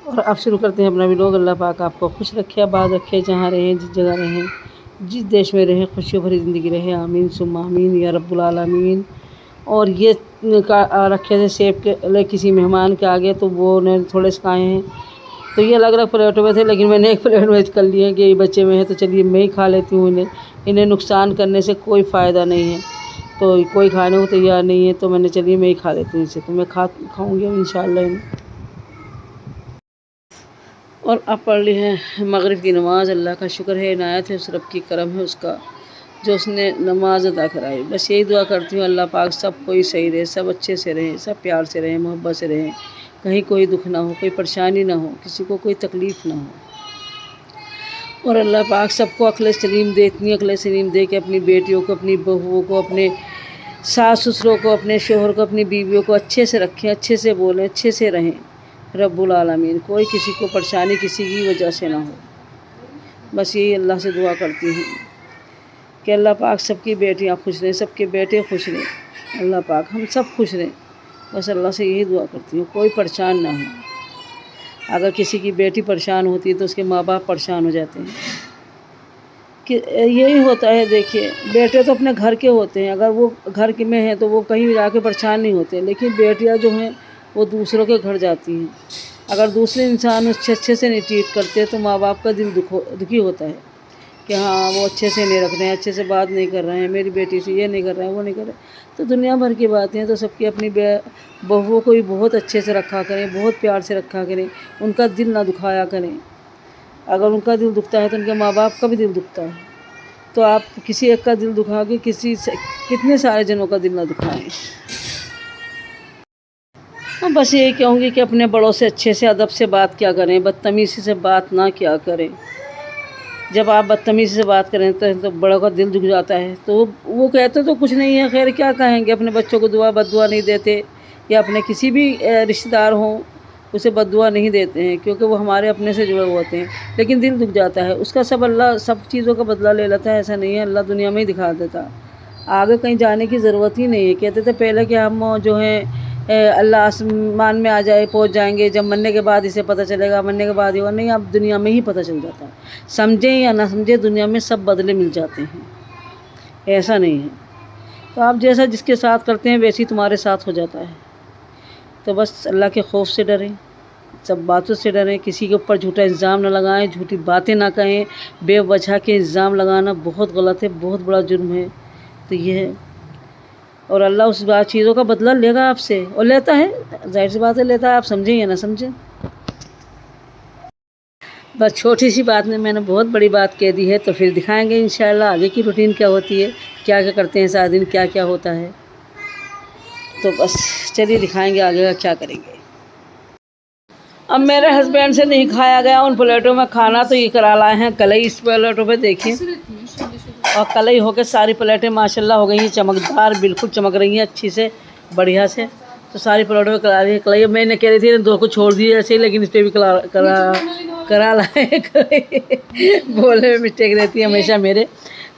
और अब शुरू करते हैं अपना व्लॉग। अल्लाह पाक आपको खुश रखे, आबाद रखे, जहाँ रहें, जिस जगह रहें, जिस देश में रहें, खुशियों भरी ज़िंदगी रहे। आमीन सुम्मा आमीन या रब्बुल आलमीन। और ये रखे थे सेब के किसी मेहमान के आगे, तो वो ने थोड़े से खाए हैं। तो ये अलग अलग प्लेटों में थे, लेकिन मैंने एक प्लेट में कर लिए कि ये बच्चे में है तो चलिए मैं ही खा लेती हूँ। इन्हें नुकसान करने से कोई फ़ायदा नहीं है, तो कोई खाने को तैयार नहीं है, तो मैंने चलिए मैं ही खा लेती हूँ इसे। तो मैं खाऊँगी इंशाअल्लाह इन्हें। और अब पढ़ ली है मगरिब की नमाज़। अल्लाह का शुक्र है, इनायत है, उस रब की करम है उसका जो उसने नमाज अदा कराई। बस यही दुआ करती हूँ अल्लाह पाक सब कोई सही रहे, सब अच्छे से रहें, सब प्यार से रहें, मोहब्बत से रहें, कहीं कोई दुख ना हो, कोई परेशानी ना हो, किसी को कोई तकलीफ़ ना हो। और अल्लाह पाक सबको अक्ल सलीम दे, इतनी अक्ल सलीम दे कि अपनी बेटियों को, अपनी बहुओं को, अपने सास ससुरों को, अपने शोहर को, अपनी बीवियों को अच्छे से रखें, अच्छे से बोलें, अच्छे से रहें। रब्बुल आलमीन कोई किसी को परेशानी किसी की वजह से ना हो। बस यही अल्लाह से दुआ करती हूँ कि अल्लाह पाक सबकी बेटियाँ खुश रहें, सबके बेटे खुश रहें, अल्लाह पाक हम सब खुश रहें। बस अल्लाह से यही दुआ करती हूँ, कोई परेशान ना हो। अगर किसी की बेटी परेशान होती है तो उसके माँ बाप परेशान हो जाते हैं कि यही होता है। देखिए बेटे तो अपने घर के होते हैं, अगर वो घर के में हैं तो वो कहीं जाके परेशान नहीं होते, लेकिन बेटियाँ जो हैं वो दूसरों के घर जाती हैं। अगर दूसरे इंसान उससे अच्छे से नहीं ट्रीट करते तो माँ बाप का दिल दुखी होता है कि हाँ वो अच्छे से नहीं रख रहे हैं, अच्छे से बात नहीं कर रहे हैं, मेरी बेटी से ये नहीं कर रहे हैं, वो नहीं कर रहे हैं। तो दुनिया भर की बातें हैं, तो सबकी अपनी बहुओं को भी बहुत अच्छे से रखा करें, बहुत प्यार से रखा करें, उनका दिल ना दुखाया करें। अगर उनका दिल दुखता है तो उनके माँ बाप का भी दिल दुखता है। तो आप किसी एक का दिल दुखा के कितने सारे जनों का दिल ना दुखाएं। हाँ बस यही कहूँगी कि अपने बड़ों से अच्छे से अदब से बात किया करें, बदतमीज़ी से बात ना किया करें। जब आप बदतमीज़ी से बात करें तो बड़ों का दिल दुख जाता है। तो वो कहते तो कुछ नहीं है, खैर क्या कहेंगे, अपने बच्चों को दुआ बद्दुआ नहीं देते, या अपने किसी भी रिश्तेदार हों उसे बद्दुआ नहीं देते हैं, क्योंकि वो हमारे अपने से जुड़े हुए होते हैं। लेकिन दिल दुख जाता है, उसका सब अल्लाह सब चीज़ों का बदला ले लेता है। ऐसा नहीं है, अल्लाह दुनिया में ही दिखा देता, आगे कहीं जाने की ज़रूरत ही नहीं है। कहते थे पहले कि हम जो हैं अल्लाह आसमान में आ जाए, पहुंच जाएंगे, जब मरने के बाद इसे पता चलेगा, मरने के बाद ही होगा। नहीं, अब दुनिया में ही पता चल जाता है। समझें या ना समझें, दुनिया में सब बदले मिल जाते हैं, ऐसा नहीं है। तो आप जैसा जिसके साथ करते हैं वैसे ही तुम्हारे साथ हो जाता है। तो बस अल्लाह के खौफ से डरें, सब बातों से डरें, किसी के ऊपर झूठा इल्ज़ाम ना लगाएं, झूठी बातें ना कहें। बेवजह के इल्ज़ाम लगाना बहुत गलत है, बहुत बड़ा जुर्म है। तो ये है, और अल्लाह उस बात चीज़ों का बदला लेगा आपसे, और लेता है, जाहिर सी बात है लेता है, आप समझें या ना समझें। बस छोटी सी बात में मैंने बहुत बड़ी बात कह दी है, तो फिर दिखाएंगे इंशाअल्लाह आगे की रूटीन क्या होती है, क्या क्या करते हैं सारा दिन, क्या क्या होता है। तो बस चलिए दिखाएंगे आगे का क्या करेंगे। अब मेरे हस्बैंड से नहीं खाया गया उन प्लेटों में खाना, तो ये करा लाए हैं कलई इस प्लेटों पे देखिए। और कलई होकर सारी प्लेटें माशाल्लाह हो गई हैं चमकदार, बिल्कुल चमक रही हैं अच्छी से, बढ़िया से। तो सारी प्लेटों में करा रही है कलई। मैंने कह रही थी दो को छोड़ दिए ऐसे ही, लेकिन इस पर भी करा लाए बोलने में मिस्टेक रहती है हमेशा मेरे।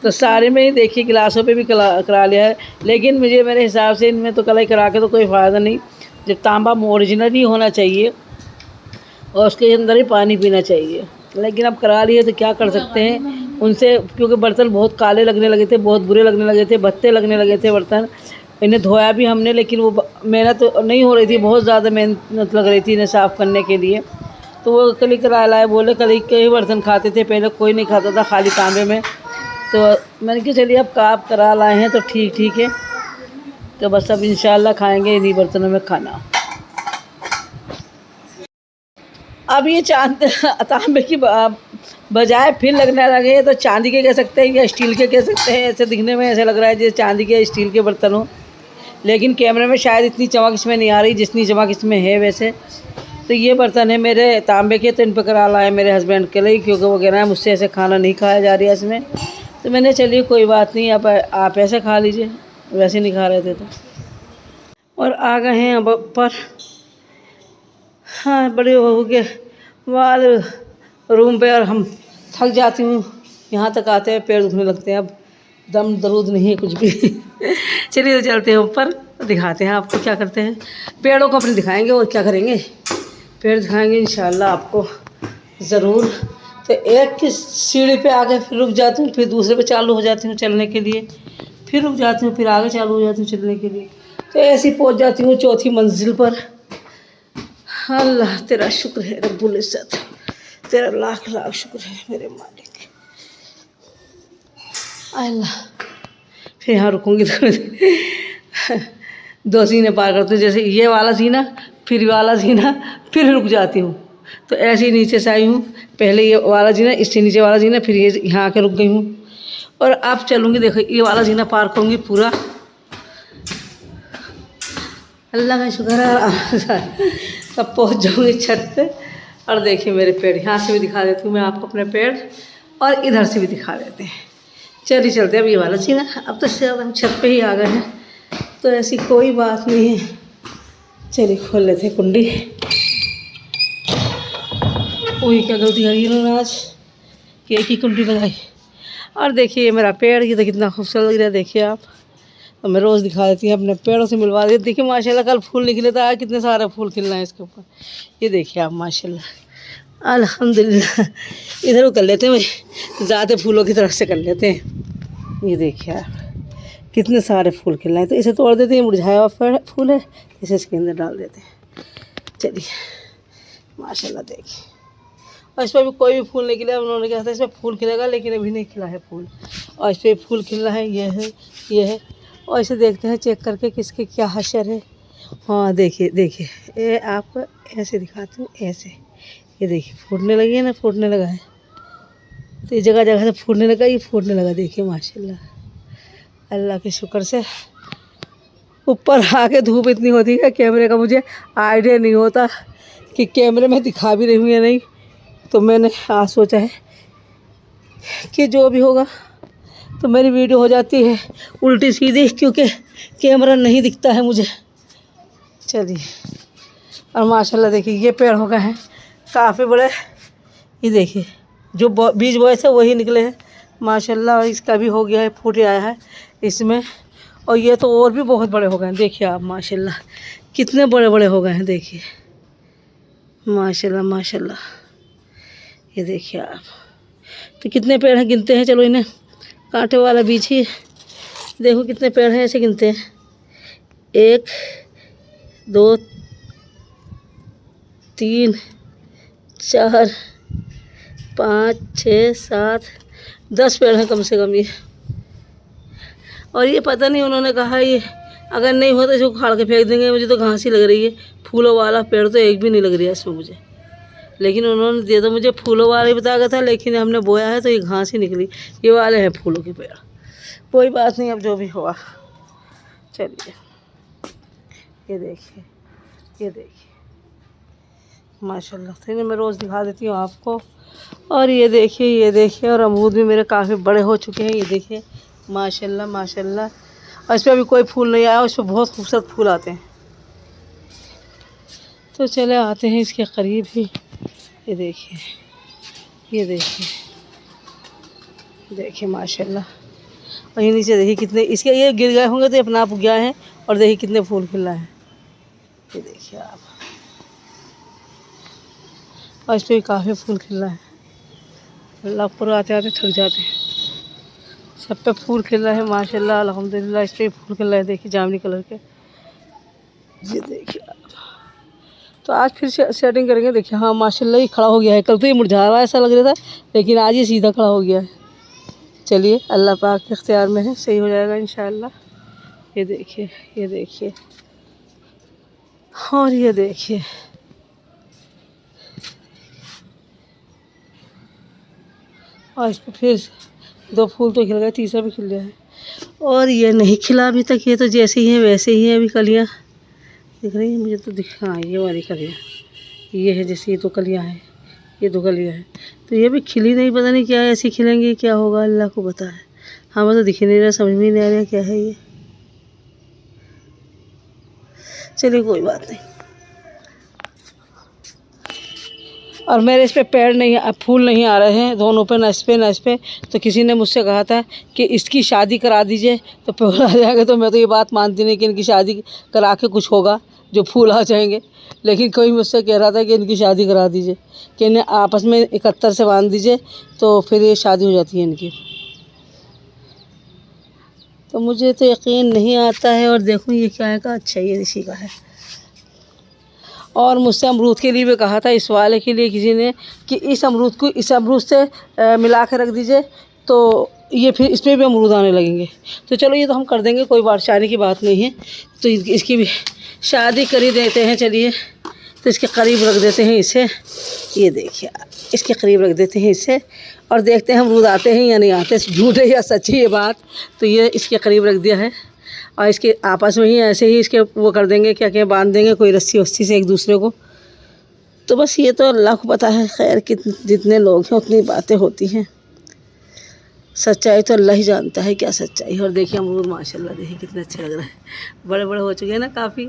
तो सारे में ही देखिए गिलासों पे भी करा लिया है, लेकिन मुझे मेरे हिसाब से इनमें तो कलई करा के तो कोई फ़ायदा नहीं। जब तांबा ओरिजिनल ही होना चाहिए और उसके अंदर ही पानी पीना चाहिए, लेकिन अब करा लिए तो क्या कर सकते हैं उनसे, क्योंकि बर्तन बहुत काले लगने लगे थे, बहुत बुरे लगने लगे थे, भद्दे लगने लगे थे बर्तन। इन्हें धोया भी हमने, लेकिन वो मेहनत तो नहीं हो रही थी, बहुत ज़्यादा मेहनत लग रही थी इन्हें साफ़ करने के लिए। तो वो कल ही करा लाए, बोले कल के ही बर्तन खाते थे, पहले कोई नहीं खाता था खाली तांबे में। तो मैंने कहा चलिए अब आप करा लाए हैं तो ठीक है। तो बस अब इंशाल्लाह खाएँगे इन्हीं बर्तनों में खाना। अब ये तांबे की बजाय फिर लगने लगे, तो चांदी के कह सकते हैं या स्टील के कह सकते हैं। ऐसे दिखने में ऐसे लग रहा है जैसे चांदी के स्टील के बर्तन हो, लेकिन कैमरे में शायद इतनी चमक इसमें नहीं आ रही जितनी चमक इसमें है वैसे। तो ये बर्तन है मेरे तांबे के, तो इन पर करा लाए मेरे हस्बैंड के लिए, क्योंकि वो कह रहे हैं मुझसे ऐसे खाना नहीं खाया जा रहा है इसमें। तो मैंने चलिए कोई बात नहीं, आप ऐसे खा लीजिए, वैसे नहीं खा रहे थे तो। और आ गए हैं अब पर, हाँ बड़े बहू के बाद रूम पे, और हम थक जाती हूँ, यहाँ तक आते हैं पैर दुखने लगते हैं, अब दम दरूद नहीं है कुछ भी चलिए तो चलते हैं ऊपर, दिखाते हैं आपको क्या करते हैं। पेड़ों को अपने दिखाएंगे और क्या करेंगे, पेड़ दिखाएंगे इंशाल्लाह आपको ज़रूर। तो एक की सीढ़ी पे आके फिर रुक जाती हूँ, फिर दूसरे पे चालू हो जाती हूँ चलने के लिए, फिर रुक जाती हूँ, फिर आगे चालू हो जाती हूँ चलने के लिए। तो ऐसे ही पहुँच जाती हूँ चौथी मंजिल पर। अल्लाह तेरा शुक्र है रब्बुल इज़्ज़त, तेरा लाख लाख शुक्र है मेरे मालिक। अल्लाह फिर यहाँ रुकूँगी तो दो जीने पार करती हूँ, जैसे ये वाला जीना, फिर वाला जीना, फिर रुक जाती हूँ। तो ऐसे ही नीचे से आई हूँ, पहले ये वाला जीना, इससे नीचे वाला जीना, फिर ये यहाँ आके रुक गई हूँ। और अब चलूँगी, देखो ये वाला जीना पार करूँगी पूरा। अल्लाह का शुक्र है तब पहुँच जाऊँगी छत पे। और देखिए मेरे पेड़, यहाँ से भी दिखा देती हूँ मैं आपको अपने पेड़, और इधर से भी दिखा देते हैं। चलिए चलते हैं अब ये वाला जीना। अब तो शायद हम छत पे ही आ गए हैं, तो ऐसी कोई बात नहीं है। चलिए खोल लेते हैं कुंडी। वही क्या गलती करी इन्होंने आज कि एक ही कुंडी लगाई। और देखिए ये मेरा पेड़, ये तो कितना खूबसूरत लग रहा है, देखिए आप। तो मैं रोज़ दिखा देती हूँ, अपने पेड़ों से मिलवा देती। देखिए माशाल्लाह कल फूल निकले था, कितने सारे फूल खिल रहे हैं इसके ऊपर। ये देखिए आप माशाल्लाह अल्हम्दुलिल्लाह। इधर को कर लेते हैं भाई, ज़्यादा फूलों की तरफ से कर लेते हैं। ये देखिए आप कितने सारे फूल खिल रहे हैं। तो इसे तोड़ देते हैं, मुरझाया हुआ फूल है, इसे इसके अंदर डाल देते हैं। चलिए माशाल्लाह देखिए। और इस पर भी कोई भी फूल नहीं खिला। उन्होंने कहा था इसमें फूल खिलेगा, लेकिन अभी नहीं खिला है फूल। और इस पर फूल खिल रहा है, ये है, ये है। और इसे देखते हैं चेक करके किसके क्या हशर है। हाँ देखिए देखिए, ये आपको ऐसे दिखाती हूँ, ऐसे। ये देखिए फूटने लगी है ना, फूटने लगा है। तो ये जगह जगह से फूटने लगा, ये फूटने लगा। देखिए माशाल्लाह अल्लाह के शुक्र से। ऊपर आके धूप इतनी होती है, कैमरे का मुझे आइडिया नहीं होता कि कैमरे में दिखा भी रही हूँ या नहीं। तो मैंने आज सोचा है कि जो भी होगा तो मेरी वीडियो हो जाती है उल्टी सीधी, क्योंकि कैमरा नहीं दिखता है मुझे। चलिए, और माशाल्लाह देखिए ये पेड़ हो गए हैं काफ़ी बड़े। ये देखिए जो बीज बोए थे वही निकले हैं माशाल्लाह। और इसका भी हो गया है, फूट आया है इसमें। और ये तो और भी बहुत बड़े हो गए हैं, देखिए आप माशाल्लाह कितने बड़े बड़े हो गए हैं। देखिए माशाल्लाह माशाल्लाह, ये देखिए आप। तो कितने पेड़ हैं गिनते हैं, चलो इन्हें कांटे वाला बीज ही। देखो कितने पेड़ हैं, ऐसे गिनते हैं। 1 2 3 4 5 6 7 10 पेड़ हैं कम से कम ये। और ये पता नहीं उन्होंने कहा ये अगर नहीं होता इसको उखाड़ के फेंक देंगे। मुझे तो घास ही लग रही है, फूलों वाला पेड़ तो एक भी नहीं लग रहा है इसमें मुझे। लेकिन उन्होंने दिया तो मुझे फूलों वाला ही बताया था, लेकिन हमने बोया है तो ये घास ही निकली। ये वाले हैं फूलों के पेड़। कोई बात नहीं, अब जो भी हुआ। चलिए ये देखिए, ये देखिए माशाल्लाह। तो मैं रोज़ दिखा देती हूँ आपको। और ये देखिए, ये देखिए। और अमरूद भी मेरे काफ़ी बड़े हो चुके हैं, ये देखिए माशाल्लाह माशाल्लाह। और इस पर अभी कोई फूल नहीं आया, उस पर बहुत खूबसूरत फूल आते हैं। तो चले आते हैं इसके करीब ही। ये देखिए, ये देखिए, देखिए माशाल्लाह। और ये नीचे देखिए कितने इसके, ये गिर गए होंगे तो अपना आप गया है। और देखिए कितने फूल खिल रहे हैं, ये देखिए आप। और इस पर भी काफ़ी फूल खिल रहा है। अल्लाह ऊपर आते आते थक जाते हैं। सब पे फूल खिल रहा है माशाल्लाह अल्हम्दुलिल्लाह। इस पर भी फूल खिल रहा है, देखिए जामुनी कलर के। ये देखिए आप। तो आज फिर सेटिंग करेंगे। देखिए हाँ माशाल्लाह ये खड़ा हो गया है। कल तो ये मुरझा हुआ ऐसा लग रहा था, लेकिन आज ये सीधा खड़ा हो गया है। चलिए अल्लाह पाक के इख्तियार में है, सही हो जाएगा इंशाअल्लाह। ये देखिए, ये देखिए। और ये देखिए, और इस पर फिर 2 फूल तो खिल गए, तीसरा भी खिल गया है। और ये नहीं खिला अभी तक, ये तो जैसे ही है वैसे ही है। अभी कलियाँ दिख रही है मुझे तो, हाँ ये वाली कलियाँ ये है, जैसे ये 2 कलियाँ हैं, ये 2 कलियाँ हैं। तो ये भी खिली नहीं, पता नहीं क्या ऐसी खिलेंगी, क्या होगा अल्लाह को पता है। हमें तो दिख नहीं रहा, समझ में नहीं आ रहा क्या है ये। चलिए कोई बात नहीं। और मेरे इस पे पेड़ नहीं, फूल नहीं आ रहे हैं दोनों पे, न इस पे न इस पे। तो किसी ने मुझसे कहा था कि इसकी शादी करा दीजिए तो फूल आ जाएगा। तो मैं तो ये बात मानती नहीं कि इनकी शादी करा के कुछ होगा, जो फूल आ जाएंगे। लेकिन कोई मुझसे कह रहा था कि इनकी शादी करा दीजिए, कि इन्हें आपस में 71 से बांध दीजिए तो फिर ये शादी हो जाती है इनकी। तो मुझे तो यकीन नहीं आता है। और देखो ये क्या है का, अच्छा ये इसी का है। और मुझसे अमरूद के लिए भी कहा था, इस वाले के लिए किसी ने, कि इस अमरूद को इस अमरूद से मिला कर रख दीजिए तो ये फिर इस पर भी अमरूद आने लगेंगे। तो चलो ये तो हम कर देंगे, कोई परेशानी की बात नहीं है। तो इसकी भी शादी कर ही देते हैं। चलिए तो इसके करीब रख देते हैं इसे, ये देखिए इसके करीब रख देते हैं इसे, और देखते हैं अमरूद आते हैं या नहीं आते, झूठ है या सच्ची ये बात। तो ये इसके करीब रख दिया है और इसके आपस में ही ऐसे ही इसके वो कर देंगे, क्या क्या बांध देंगे कोई रस्सी वस्सी से एक दूसरे को। तो बस ये तो अल्लाह को पता है। खैर जितने लोग हैं उतनी बातें होती हैं, सच्चाई तो अल्लाह ही जानता है क्या सच्चाई। और देखिए अमरूद माशाल्लाह देखिए कितने अच्छे लग रहे हैं, बड़े बड़े हो चुके हैं ना काफ़ी।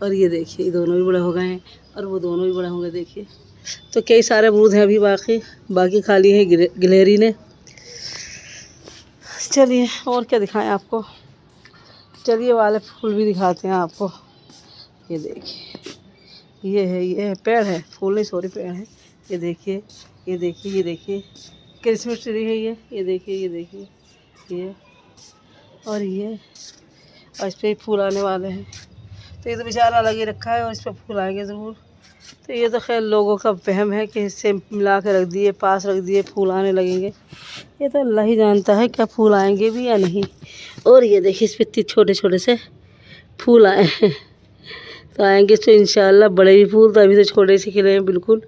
और ये देखिए ये दोनों भी बड़े हो गए हैं और वो दोनों भी बड़े होंगे। देखिए तो कई सारे अमरूद हैं अभी बाकी खाली है गिलहरी ने। चलिए और क्या दिखाएं आपको, चलिए वाले फूल भी दिखाते हैं आपको। ये देखिए ये है पेड़ है, फूल नहीं सॉरी पेड़ है। ये देखिए ये देखिए ये देखिए क्रिसमस ट्री है ये देखिए ये देखिए ये, और इस पर फूल आने वाले हैं। तो ये तो बेचारा लगे रखा है और इस पर फूल आएंगे ज़रूर। तो ये तो खैर लोगों का वहम है कि इससे मिला के रख दिए, पास रख दिए, फूल आने लगेंगे। ये तो अल्लाह ही जानता है क्या फूल आएंगे भी या नहीं। और ये देखिए इस पर इतने छोटे छोटे से फूल आए हैं, तो आएंगे तो इंशाल्लाह बड़े भी फूल। तो अभी तो छोटे से खिले हैं बिल्कुल।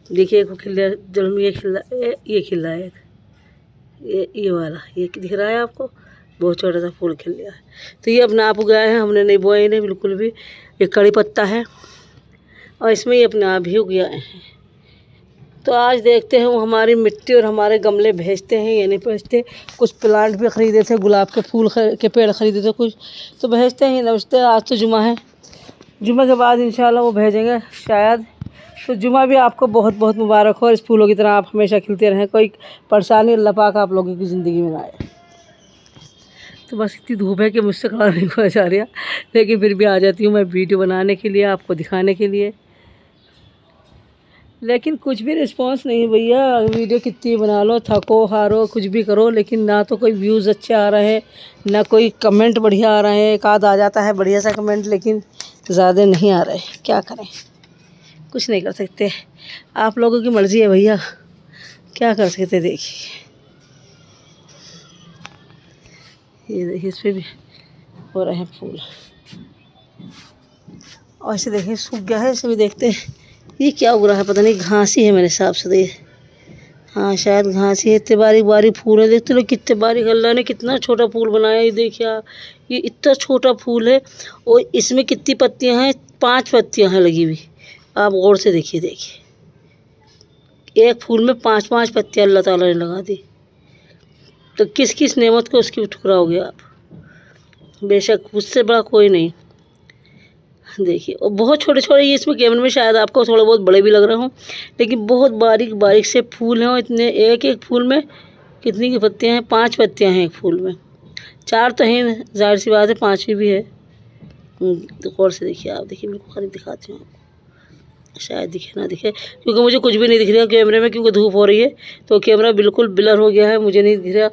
देखिए एक खिला, जब ये खिला है, ये वाला ये दिख रहा है आपको, बहुत छोटा सा फूल खिल गया है। तो ये अपने आप उगाए हैं, हमने नहीं बोए इन्हें बिल्कुल भी। ये कड़ी पत्ता है और इसमें ये अपने आप ही उग गए हैं। तो आज देखते हैं वो हमारी मिट्टी और हमारे गमले भेजते हैं या नहीं भेजते। कुछ प्लांट भी ख़रीदे थे, गुलाब के फूल के पेड़ ख़रीदे थे कुछ, तो भेजते हैं ना भेजते। आज तो जुमा है, जुमे के बाद इंशाल्लाह वो भेजेंगे शायद। तो जुमा भी आपको बहुत बहुत मुबारक हो, इस फूलों की तरह आप हमेशा खिलते रहें, कोई परेशानी अल्लाह पाक आप लोगों की ज़िंदगी में ना आए। तो बस इतनी धूप है कि मुझसे खड़ा नहीं हुआ जा रहा, लेकिन फिर भी आ जाती हूँ मैं वीडियो बनाने के लिए, आपको दिखाने के लिए। लेकिन कुछ भी रिस्पांस नहीं भैया, वीडियो कितनी बना लो, थको हारो कुछ भी करो, लेकिन ना तो कोई व्यूज़ अच्छे आ रहे हैं, ना कोई कमेंट बढ़िया आ रहे हैं। एक आध आ जाता है बढ़िया सा कमेंट, लेकिन ज़्यादा नहीं आ रहे। क्या करें, कुछ नहीं कर सकते, आप लोगों की मर्ज़ी है भैया, क्या कर सकते। देखिए ये देखिए इस पर भी हो रहे हैं फूल, और ऐसे देखिए सूख गया है। इसे भी देखते हैं ये क्या उग रहा है, पता नहीं, घास ही है मेरे हिसाब से। तो ये हाँ शायद घास ही है। इतने बारीक बारीक फूल है, देखते लोग कितने बारीक, अल्लाह ने कितना छोटा फूल बनाया। ये देखिए ये इतना छोटा फूल है और इसमें कितनी पत्तियां हैं, 5 पत्तियां हैं लगी हुई। आप गौर से देखिए, एक फूल में 5-5 पत्तियां अल्लाह ताला ने लगा दी। तो किस किस नेमत को उसकी ठुकराओगे आप, बेशक उससे बड़ा कोई नहीं। देखिए और बहुत छोटे छोटे, ये इसमें कैमरे में शायद आपको थोड़ा बहुत बड़े भी लग रहे हों, लेकिन बहुत बारीक बारीक से फूल हैं। और इतने एक फूल में कितनी की पत्तियां हैं, 5 पत्तियां हैं एक फूल में, 4 तो हैं, जाहिर सी बात है 5वीं भी है। तो गौर से देखिए आप, देखिए बिल्कुल करीब दिखाती हूँ आपको, शायद दिखे ना दिखे, क्योंकि मुझे कुछ भी नहीं दिख रहा कैमरे में, क्योंकि धूप हो रही है तो कैमरा बिल्कुल ब्लर हो गया है। मुझे नहीं दिख रहा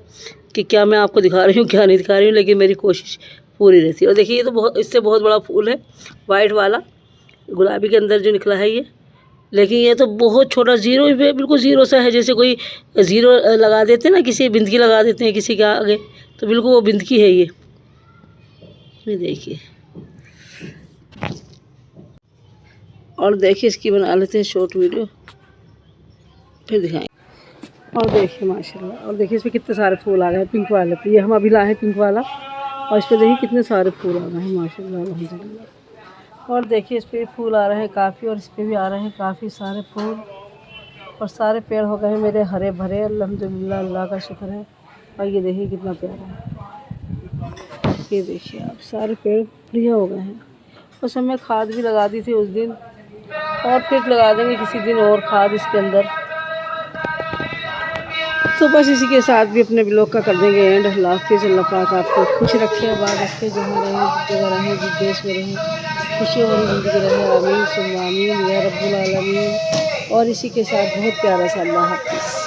कि क्या मैं आपको दिखा रही हूँ क्या नहीं दिखा रही हूँ, लेकिन मेरी कोशिश पूरी रहती है। और देखिए ये तो बहुत, इससे बहुत बड़ा फूल है, वाइट वाला गुलाबी के अंदर जो निकला है ये, लेकिन ये तो बहुत छोटा, ज़ीरो पे बिल्कुल ज़ीरो सा है। जैसे कोई ज़ीरो लगा देते हैं ना, किसी बिंदकी लगा देते हैं किसी के आगे, तो बिल्कुल वो बिंदकी है ये देखिए। और देखिए इसकी बना लेते हैं शॉर्ट वीडियो, फिर दिखाएंगे। और देखिए माशाल्लाह, और देखिए इसमें कितने सारे फूल आ गए हैं पिंक वाले पे। ये हम अभी लाए हैं पिंक वाला, और इस पर देखिए कितने सारे फूल आ गए हैं माशाल्लाह अल्हम्दुलिल्लाह। और देखिए इस पर भी फूल आ रहे हैं काफ़ी, और इस पर भी आ रहे हैं काफ़ी सारे फूल, और सारे पेड़ हो गए हैं मेरे हरे भरे अल्हम्दुलिल्लाह, अल्लाह का शुक्र है। और ये देखिए कितना प्यारा है, ये देखिए आप, सारे पेड़ बढ़िया हो गए हैं। उस समय खाद भी लगा दी थी उस दिन, और फिर लगा देंगे किसी दिन और खाद इसके अंदर। तो बस इसी के साथ भी अपने ब्लॉग का कर देंगे एंड। अल्लाह हाफ़िज़, अल्लाह पाक आपको खुश रखे, आबाद रखे, जहाँ रहें, जिस जगह रहें, जिस देश में रहें। खुशियों वाली ज़िंदगी रहे, आमीन सुम्मा आमीन या रब्बुल आलमीन। और इसी के साथ बहुत प्यारा सा अल्लाह हाफ़िज़।